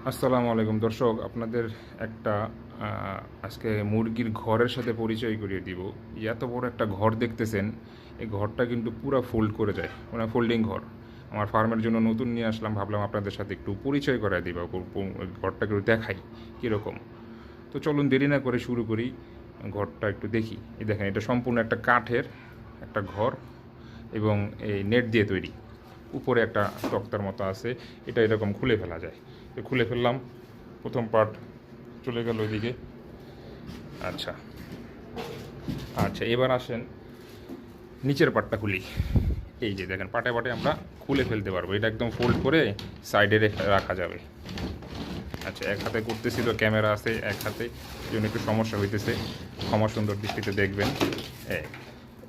আসসালামু আলাইকুম দর্শক, আপনাদের একটা আজকে মুরগির ঘরের সাথে পরিচয় করিয়ে দিব। এত বড় একটা ঘর দেখতেছেন, এই ঘরটা কিন্তু পুরো ফোল্ড করে যায়, মানে ফোল্ডিং ঘর। আমার ফার্মের জন্য নতুন নিয়ে আসলাম, ভাবলাম আপনাদের সাথে একটু পরিচয় করায় দিব, ঘরটা একটু দেখাই কীরকম। তো চলুন দেরি না করে শুরু করি, ঘরটা একটু দেখি। এই দেখেন, এটা সম্পূর্ণ একটা কাঠের একটা ঘর এবং এই নেট দিয়ে তৈরি। উপরে একটা তক্তার মতো আছে, এটা এরকম খুলে ফেলা যায়। তো খুলে ফেললাম, প্রথম পার্ট চলে গেল ওইদিকে। আচ্ছা আচ্ছা, এবার আসেন নিচের পার্টটা খুলি। এই যে দেখেন, পাটে পাটে আমরা খুলে ফেলতে পারবো, এটা একদম ফোল্ড করে সাইডে রাখা যাবে। আচ্ছা, এক হাতে করতেছি তো, ক্যামেরা আছে এক হাতে, এই জন্য একটু সমস্যা হইতেছে, ক্ষমা সুন্দর দৃষ্টিতে দেখবেন।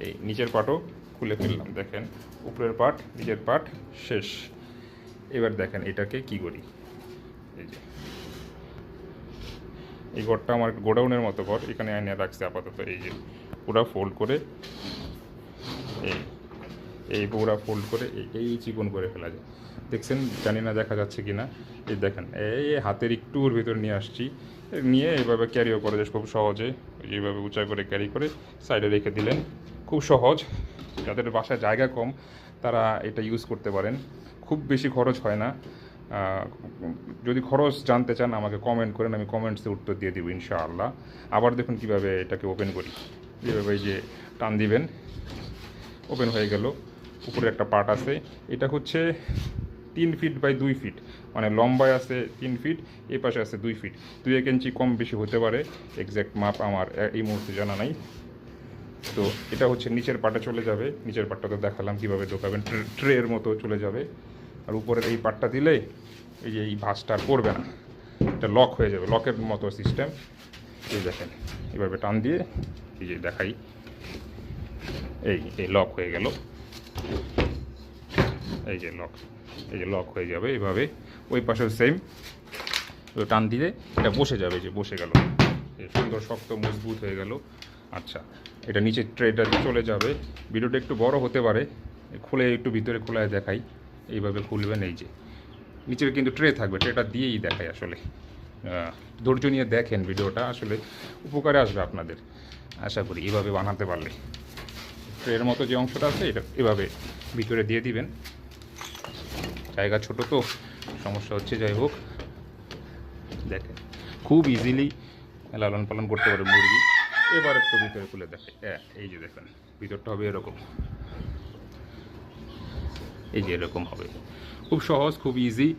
এই নিচের পাটও খুলে ফেললাম, দেখেন উপরের পাট নিচের পাট শেষ। এবার দেখেন এটাকে কি করি। এই যে এই ঘরটা আমার গোডাউনের মতো ঘর, এখানে এনে রাখছে আপাতত। এই যে পুরা ফোল্ড করে, এই এই পুরা ফোল্ড করে এই চিকন করে ফেলা যায়। দেখছেন, জানি না দেখা যাচ্ছে কি না। এই দেখেন, এই হাতের একটুর ভিতর নিয়ে আসছি, নিয়ে এইভাবে ক্যারিও করা যায় খুব সহজে। এইভাবে উঁচা করে ক্যারি করে সাইডে রেখে দিলেন, খুব সহজ। যাদের বাসায় জায়গা কম তারা এটা ইউজ করতে পারেন, খুব বেশি খরচ হয় না। যদি খরচ জানতে চান আমাকে কমেন্ট করেন, আমি কমেন্টসে উত্তর দিয়ে দিব ইনশাআল্লাহ। আবার দেখুন কিভাবে এটাকে ওপেন করি। যেভাবে এই যে টান দিবেন, ওপেন হয়ে গেল। উপরে একটা পার্ট আছে, এটা হচ্ছে 3 ফিট বাই 2 ফিট, মানে লম্বায় আছে 3 ফিট, এই পাশে আছে 2 ফিট। 1 ইঞ্চি কম বেশি হতে পারে, এক্স্যাক্ট মাপ আমার এই মুহূর্তে জানা নাই। তো এটা হচ্ছে নিচের পার্টে চলে যাবে। নিচের পার্টটা তো দেখালাম কীভাবে ঢোকাবেন, ট্রের মতো চলে যাবে। আর উপরের এই পার্টটা দিলে এই যে এই ভাঁজটা আর পড়বে না, এটা লক হয়ে যাবে, লকের মতো সিস্টেম। এই দেখেন, এভাবে টান দিয়ে এই যে দেখাই, এই লক হয়ে গেল। এই যে লক, এই যে লক হয়ে যাবে এইভাবে। ওই পাশেও সেম, টান দিলে এটা বসে যাবে, যে বসে গেল, সুন্দর শক্ত মজবুত হয়ে গেল। আচ্ছা, এটা নিচে ট্রেটা চলে যাবে। ভিডিওটা একটু বড় হতে পারে, খুলে একটু ভিতরে খোলায় দেখাই। এইভাবে খুলবেন, এই যে নিচে কিন্তু ট্রে থাকবে, ট্রেটা দিয়েই দেখাই আসলে। ধৈর্য নিয়ে দেখেন, ভিডিওটা আসলে উপকারে আসবে আপনাদের, আশা করি। এইভাবে বানাতে পারলে ট্রের মতো যে অংশটা আছে এটা এভাবে ভিতরে দিয়ে দিবেন। জায়গা ছোট তো সমস্যা হচ্ছে, যাই হোক। দেখেন খুব ইজিলি লালন পালন করতে পারে মুরগি। এবার একটু ভিতরে খুলে দেখে, এই যে দেখেন ভিতরটা হবে এরকম, এই যে এরকম হবে। খুব সহজ, খুব ইজি।